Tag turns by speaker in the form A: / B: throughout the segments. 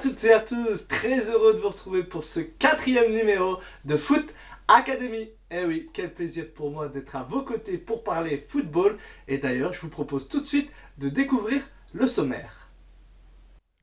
A: toutes et à tous, très heureux de vous retrouver pour ce 4e numéro de Foot Academy. Eh oui, quel plaisir pour moi d'être à vos côtés pour parler football. Et d'ailleurs, je vous propose tout de suite de découvrir le sommaire.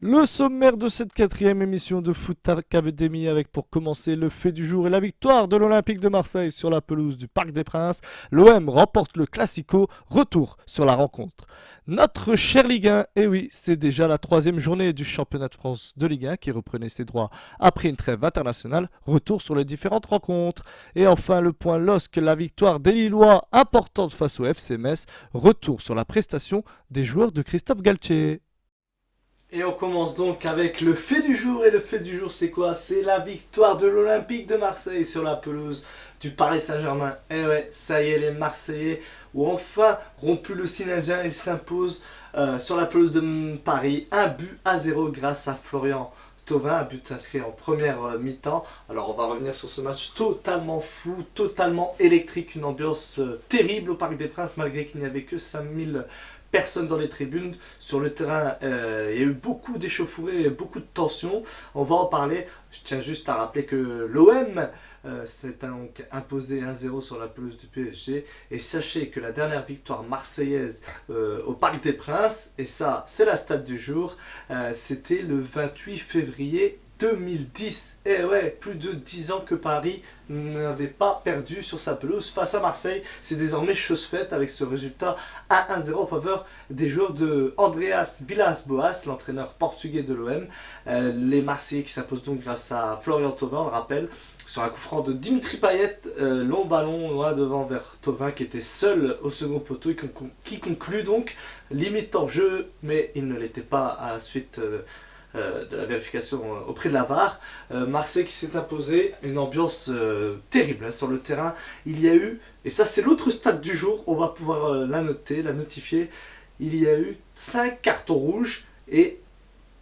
B: Le sommaire de cette 4e émission de Foot Academy avec pour commencer le fait du jour et la victoire de l'Olympique de Marseille sur la pelouse du Parc des Princes. L'OM remporte le Classico, retour sur la rencontre. Notre cher Ligue 1, et oui, c'est déjà la 3e journée du championnat de France de Ligue 1 qui reprenait ses droits après une trêve internationale, retour sur les différentes rencontres. Et enfin le point LOSC, la victoire des Lillois importante face au FC Metz, retour sur la prestation des joueurs de Christophe Galtier.
A: Et on commence donc avec le fait du jour. Et le fait du jour, c'est quoi? C'est la victoire de l'Olympique de Marseille sur la pelouse du Paris Saint-Germain. Et ouais, ça y est, les Marseillais ont enfin rompu le signe indien. Ils s'imposent sur la pelouse de Paris, 1-0 grâce à Florian Thauvin, un but inscrit en première mi-temps. Alors on va revenir sur ce match totalement fou, totalement électrique, une ambiance terrible au Parc des Princes malgré qu'il n'y avait que 5000 personne dans les tribunes. Sur le terrain, il y a eu beaucoup d'échauffourées, beaucoup de tensions. On va en parler. Je tiens juste à rappeler que l'OM s'est donc imposé 1-0 sur la pelouse du PSG. Et sachez que la dernière victoire marseillaise au Parc des Princes, et ça c'est la stat du jour, c'était le 28 février 2010. Et ouais, plus de 10 ans que Paris n'avait pas perdu sur sa pelouse face à Marseille. C'est désormais chose faite avec ce résultat à 1-0 en faveur des joueurs de Andreas Villas-Boas, l'entraîneur portugais de l'OM. Les Marseillais qui s'imposent donc grâce à Florian Thauvin, on le rappelle, sur un coup franc de Dimitri Payet, long ballon loin devant vers Thauvin qui était seul au second poteau et qui conclut donc limite en jeu, mais il ne l'était pas à la suite de la vérification auprès de la VAR. Marseille qui s'est imposé, une ambiance terrible sur le terrain. Il y a eu, et ça c'est l'autre stade du jour, on va pouvoir la noter, la notifier, il y a eu 5 cartons rouges et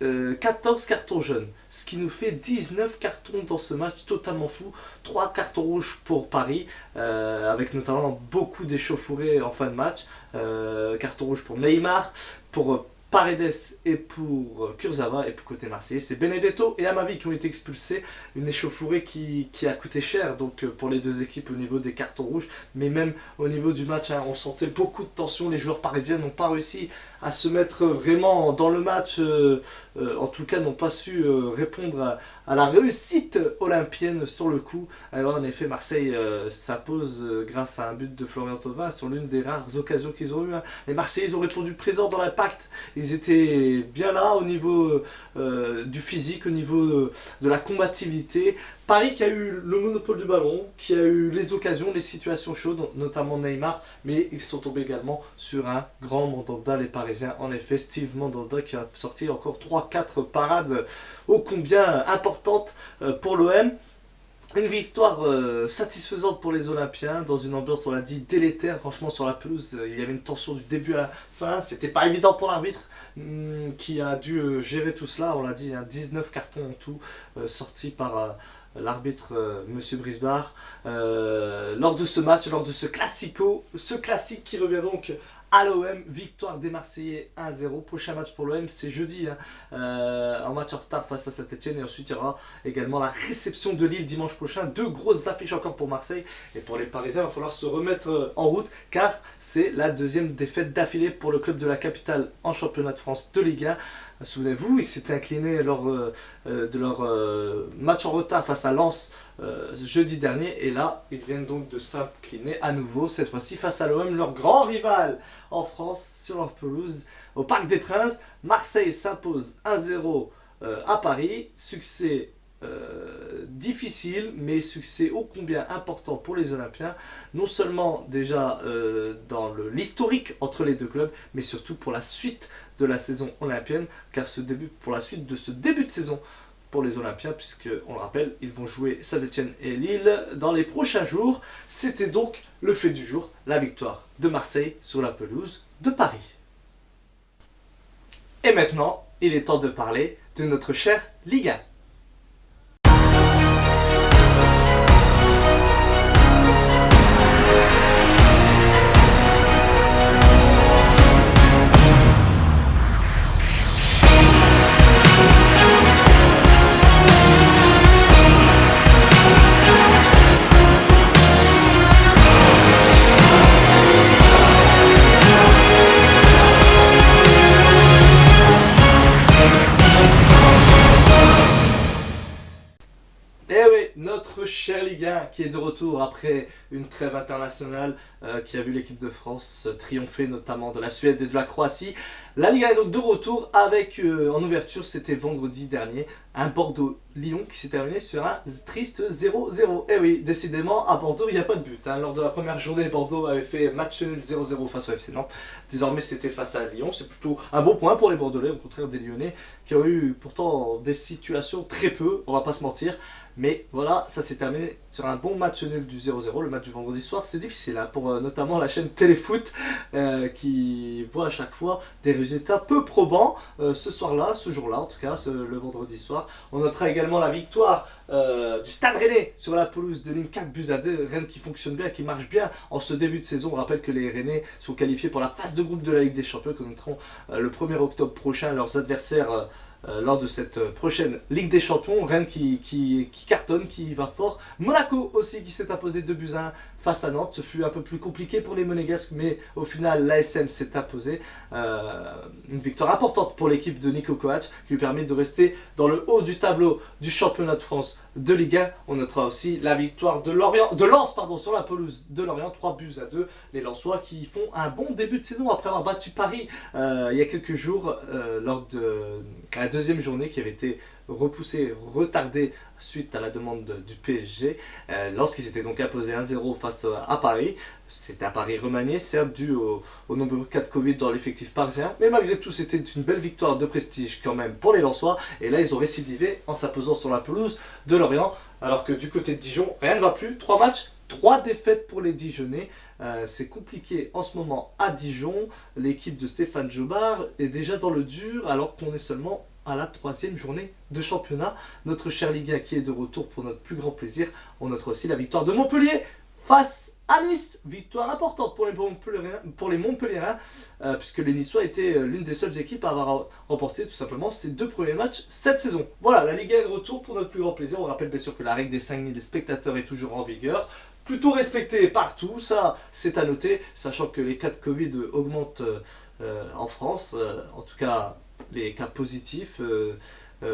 A: 14 cartons jaunes, ce qui nous fait 19 cartons dans ce match totalement fou. 3 cartons rouges pour Paris, avec notamment beaucoup d'échauffourées en fin de match. Carton rouge pour Neymar, pour Paredes et pour Kurzawa. Et pour côté Marseillais, c'est Benedetto et Amavi qui ont été expulsés. Une échauffourée qui a coûté cher donc pour les deux équipes au niveau des cartons rouges. Mais même au niveau du match, on sentait beaucoup de tension. Les joueurs parisiens n'ont pas réussi à se mettre vraiment dans le match. En tout cas, n'ont pas su répondre à la réussite olympienne sur le coup. Alors, en effet, Marseille s'impose grâce à un but de Florian Thauvin sur l'une des rares occasions qu'ils ont eues. Les Marseillais ont répondu présent dans l'impact. Ils étaient bien là au niveau du physique, au niveau de la combativité. Paris qui a eu le monopole du ballon, qui a eu les occasions, les situations chaudes, notamment Neymar, mais ils sont tombés également sur un grand Mandanda, les Parisiens. En effet, Steve Mandanda qui a sorti encore 3-4 parades ô combien importantes pour l'OM. Une victoire satisfaisante pour les Olympiens, dans une ambiance, on l'a dit, délétère. Franchement, sur la pelouse, il y avait une tension du début à la fin. C'était pas évident pour l'arbitre qui a dû gérer tout cela. On l'a dit, 19 cartons en tout sortis par l'arbitre Monsieur Brisbard lors de ce match, lors de ce classico, ce classique qui revient donc à l'OM. Victoire des Marseillais 1-0. Prochain match pour l'OM, c'est jeudi, un match en retard face à Saint-Etienne, et ensuite il y aura également la réception de Lille dimanche prochain. 2 grosses affiches encore pour Marseille, et pour les Parisiens il va falloir se remettre en route car c'est la 2e défaite d'affilée pour le club de la capitale en championnat de France de Ligue 1. Souvenez-vous, ils s'étaient inclinés lors de leur match en retard face à Lens jeudi dernier, et là ils viennent donc de s'incliner à nouveau, cette fois-ci face à l'OM, leur grand rival en France, sur leur pelouse au Parc des Princes. Marseille s'impose 1-0 à Paris, succès difficile, mais succès ô combien important pour les Olympiens, non seulement déjà dans l'historique entre les deux clubs, mais surtout pour la suite de la saison olympienne, car pour la suite de ce début de saison pour les Olympiens, puisque on le rappelle, ils vont jouer Saint-Etienne et Lille dans les prochains jours. C'était donc le fait du jour, la victoire de Marseille sur la pelouse de Paris. Et maintenant, il est temps de parler de notre chère Ligue 1. qui est de retour après une trêve internationale qui a vu l'équipe de France triompher notamment de la Suède et de la Croatie. La Ligue 1 est donc de retour avec en ouverture, c'était vendredi dernier, un Bordeaux-Lyon qui s'est terminé sur un triste 0-0. Et oui, décidément, à Bordeaux, il n'y a pas de but. Lors de la première journée, Bordeaux avait fait match nul 0-0 face au FC Nantes. Désormais, c'était face à Lyon. C'est plutôt un bon point pour les Bordelais, au contraire des Lyonnais, qui ont eu pourtant des situations très peu, on va pas se mentir. Mais voilà, ça s'est terminé sur un bon match nul du 0-0. Le match du vendredi soir, c'est difficile pour notamment la chaîne Téléfoot qui voit à chaque fois des résultats peu probants. Ce soir-là, ce jour-là en tout cas, le vendredi soir. On notera également la victoire du Stade Rennais sur la pelouse de Nîmes 4-2. Rennes qui fonctionne bien, qui marche bien en ce début de saison. On rappelle que les Rennais sont qualifiés pour la phase de groupe de la Ligue des Champions que nous noterons le 1er octobre prochain. Leurs adversaires lors de cette prochaine Ligue des Champions. Rennes qui cartonne, qui va fort. Monaco aussi qui s'est imposé 2-1 face à Nantes. Ce fut un peu plus compliqué pour les Monégasques, mais au final l'ASM s'est imposé. Une victoire importante pour l'équipe de Nico Kovac qui lui permet de rester dans le haut du tableau du championnat de France de Ligue 1. On notera aussi la victoire de Lens sur la pelouse de Lorient, 3-2. Les Lensois qui font un bon début de saison après avoir battu Paris il y a quelques jours lors de la deuxième journée qui avait été repoussée, retardée suite à la demande du PSG. Lorsqu'ils s'étaient donc imposés 1-0 face à Paris. C'était à Paris remanié, certes dû au nombreux cas de Covid dans l'effectif parisien. Mais malgré tout, c'était une belle victoire de prestige quand même pour les Lensois. Et là, ils ont récidivé en s'imposant sur la pelouse de Lorient. Alors que du côté de Dijon, rien ne va plus. 3 matchs, 3 défaites pour les Dijonnais. C'est compliqué en ce moment à Dijon. L'équipe de Stéphane Jobard est déjà dans le dur alors qu'on est seulement à la 3e journée de championnat. Notre cher Ligue 1 qui est de retour pour notre plus grand plaisir. On notera aussi la victoire de Montpellier face à Nice. Victoire importante pour les Montpelliérains puisque les Niçois étaient l'une des seules équipes à avoir remporté tout simplement ces 2 premiers matchs cette saison. Voilà, la Ligue 1 est de retour pour notre plus grand plaisir. On rappelle bien sûr que la règle des 5000 spectateurs est toujours en vigueur. Plutôt respecté partout, ça c'est à noter, sachant que les cas de Covid augmentent en France, en tout cas les cas positifs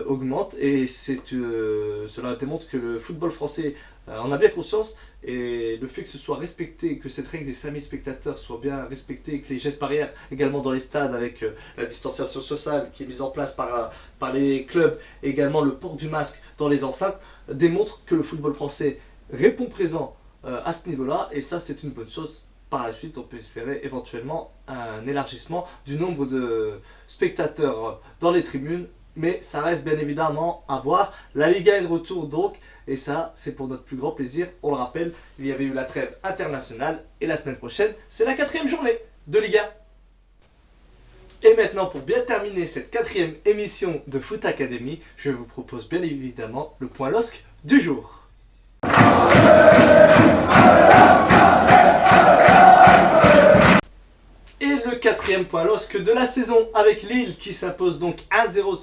A: augmentent et cela démontre que le football français en a bien conscience et le fait que ce soit respecté, que cette règle des 5000 spectateurs soit bien respectée, que les gestes barrières également dans les stades avec la distanciation sociale qui est mise en place par les clubs, et également le port du masque dans les enceintes, démontre que le football français répond présent à ce niveau-là et ça c'est une bonne chose. Par la suite, on peut espérer éventuellement un élargissement du nombre de spectateurs dans les tribunes, mais ça reste bien évidemment à voir. La Ligue 1 est de retour donc, et ça, c'est pour notre plus grand plaisir. On le rappelle, il y avait eu la trêve internationale, et la semaine prochaine, c'est la 4e journée de Ligue 1. Et maintenant, pour bien terminer cette 4e émission de Foot Academy, je vous propose bien évidemment le point LOSC du jour. Et le 4e point LOSC de la saison avec Lille qui s'impose donc 1-0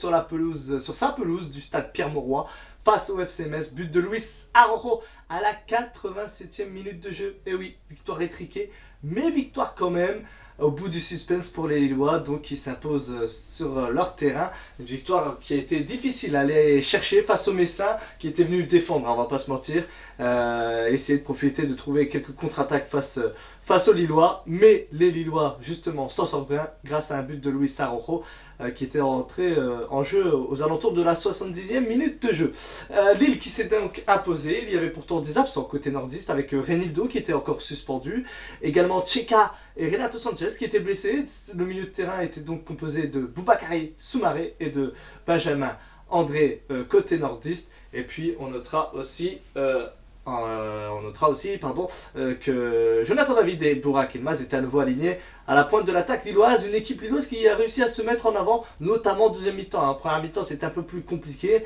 A: sur sa pelouse du stade Pierre-Mauroy face au FC Metz. But de Luis Araujo à la 87e minute de jeu. Et oui, victoire étriquée, mais victoire quand même au bout du suspense pour les Lillois, donc qui s'imposent sur leur terrain. Une victoire qui a été difficile à aller chercher face aux Messins qui étaient venus défendre, on va pas se mentir, essayer de profiter, de trouver quelques contre-attaques face aux Lillois, mais les Lillois justement s'en sortent bien grâce à un but de Luis Araujo qui était rentré en jeu aux alentours de la 70e minute de jeu. Lille qui s'est donc imposé, il y avait pourtant des absents côté nordiste avec Renildo qui était encore suspendu, également Tcheka et Renato Sanchez qui étaient blessés. Le milieu de terrain était donc composé de Boubakary Soumaré et de Benjamin André côté nordiste, et puis on notera aussi que Jonathan David et Burak Elmaz étaient à nouveau alignés à la pointe de l'attaque lilloise, une équipe lilloise qui a réussi à se mettre en avant, notamment en deuxième mi-temps. En première mi-temps, c'était un peu plus compliqué.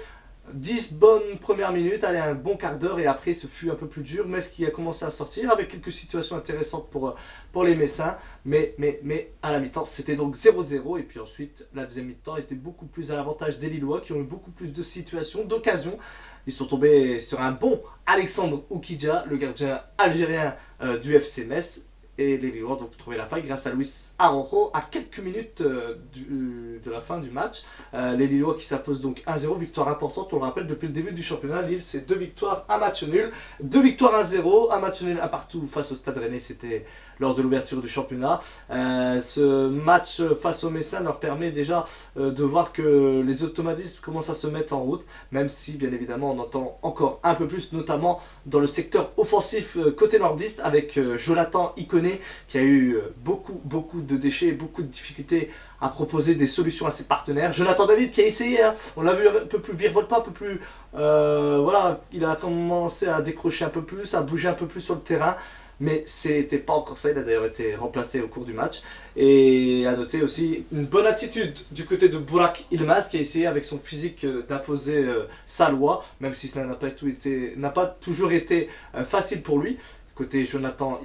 A: 10 bonnes premières minutes, allez, un bon quart d'heure, et après ce fut un peu plus dur. Metz qui a commencé à sortir avec quelques situations intéressantes pour les Messins, mais à la mi-temps c'était donc 0-0, et puis ensuite la deuxième mi-temps était beaucoup plus à l'avantage des Lillois qui ont eu beaucoup plus de situations, d'occasions. Ils sont tombés sur un bon Alexandre Oukidja, le gardien algérien du FC Metz, Et les Lillois ont donc trouvé la faille grâce à Luis Araujo à quelques minutes de la fin du match. Les Lillois qui s'imposent donc 1-0, victoire importante, on le rappelle, depuis le début du championnat. Lille, c'est 2 victoires, un match nul. 2 victoires 1-0, un match nul un partout face au Stade Rennais, c'était lors de l'ouverture du championnat. Ce match face aux Messins leur permet déjà de voir que les automatismes commencent à se mettre en route, même si bien évidemment on entend encore un peu plus, notamment dans le secteur offensif côté nordiste, avec Jonathan Iconé qui a eu beaucoup de déchets, beaucoup de difficultés à proposer des solutions à ses partenaires. Jonathan David qui a essayé, hein, on l'a vu un peu plus virevoltant, un peu plus... voilà, il a commencé à décrocher un peu plus, à bouger un peu plus sur le terrain. Mais c'était pas encore ça, il a d'ailleurs été remplacé au cours du match. Et à noter aussi une bonne attitude du côté de Burak Yılmaz qui a essayé avec son physique d'imposer sa loi, même si cela n'a pas toujours été facile pour lui. Côté Jonathan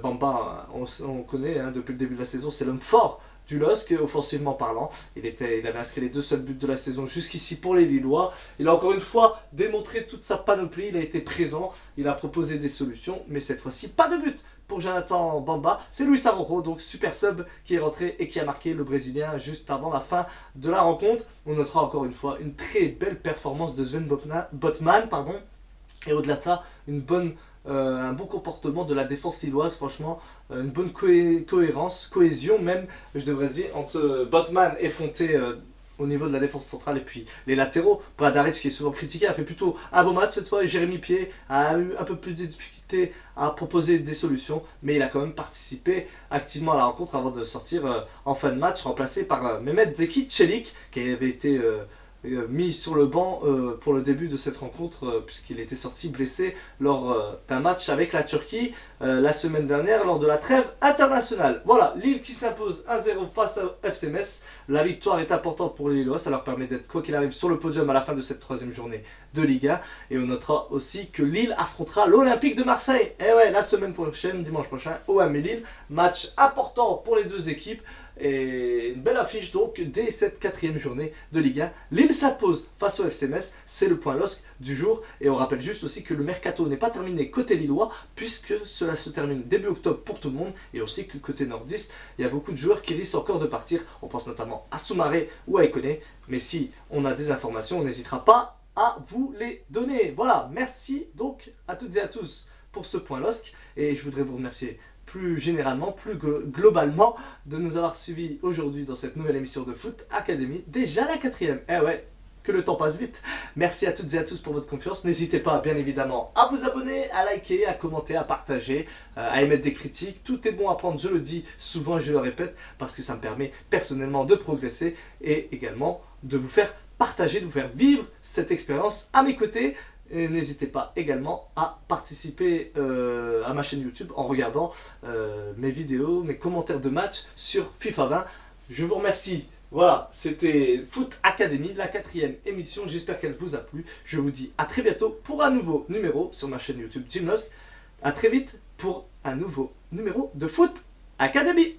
A: Bamba, on connaît hein, depuis le début de la saison, c'est l'homme fort du LOSC, offensivement parlant. Il avait inscrit les 2 seuls buts de la saison jusqu'ici pour les Lillois. Il a encore une fois démontré toute sa panoplie, il a été présent, il a proposé des solutions, mais cette fois-ci, pas de but pour Jonathan Bamba. C'est Luis Araujo, donc super sub, qui est rentré et qui a marqué le Brésilien juste avant la fin de la rencontre. On notera encore une fois une très belle performance de Sven Botman, et au-delà de ça, un bon comportement de la défense lilloise, franchement, une bonne cohésion même, je devrais dire, entre Botman et Fonté au niveau de la défense centrale et puis les latéraux. Bradaric qui est souvent critiqué a fait plutôt un bon match cette fois et Jérémy Pied a eu un peu plus de difficultés à proposer des solutions, mais il a quand même participé activement à la rencontre avant de sortir en fin de match, remplacé par Mehmet Zeki Çelik qui avait été mis sur le banc pour le début de cette rencontre puisqu'il était sorti blessé lors d'un match avec la Turquie la semaine dernière lors de la trêve internationale. Voilà, Lille qui s'impose 1-0 face à FC Metz. La victoire est importante pour les Lillois, ça leur permet d'être quoi qu'il arrive sur le podium à la fin de cette 3e journée de Ligue 1. Et on notera aussi que Lille affrontera l'Olympique de Marseille. Et ouais, la semaine prochaine, dimanche prochain, OM et Lille. Match important pour les 2 équipes. Et une belle affiche donc dès cette 4e journée de Ligue 1. Lille s'impose face au FC Metz, c'est le point LOSC du jour. Et on rappelle juste aussi que le mercato n'est pas terminé côté lillois, puisque cela se termine début octobre pour tout le monde. Et aussi que côté nordiste, il y a beaucoup de joueurs qui risquent encore de partir. On pense notamment à Soumaré ou à Iconé. Mais si on a des informations, on n'hésitera pas à vous les donner. Voilà, merci donc à toutes et à tous pour ce point LOSC. Et je voudrais vous remercier plus généralement, plus globalement, de nous avoir suivis aujourd'hui dans cette nouvelle émission de Foot Academy, déjà la 4e. Eh ouais, que le temps passe vite. Merci à toutes et à tous pour votre confiance. N'hésitez pas, bien évidemment, à vous abonner, à liker, à commenter, à partager, à émettre des critiques. Tout est bon à prendre, je le dis souvent et je le répète, parce que ça me permet personnellement de progresser et également de vous faire partager, de vous faire vivre cette expérience à mes côtés. Et n'hésitez pas également à participer à ma chaîne YouTube en regardant mes vidéos, mes commentaires de match sur FIFA 20. Je vous remercie. Voilà, c'était Foot Academy, la 4e émission. J'espère qu'elle vous a plu. Je vous dis à très bientôt pour un nouveau numéro sur ma chaîne YouTube Jim Losk. A très vite pour un nouveau numéro de Foot Academy.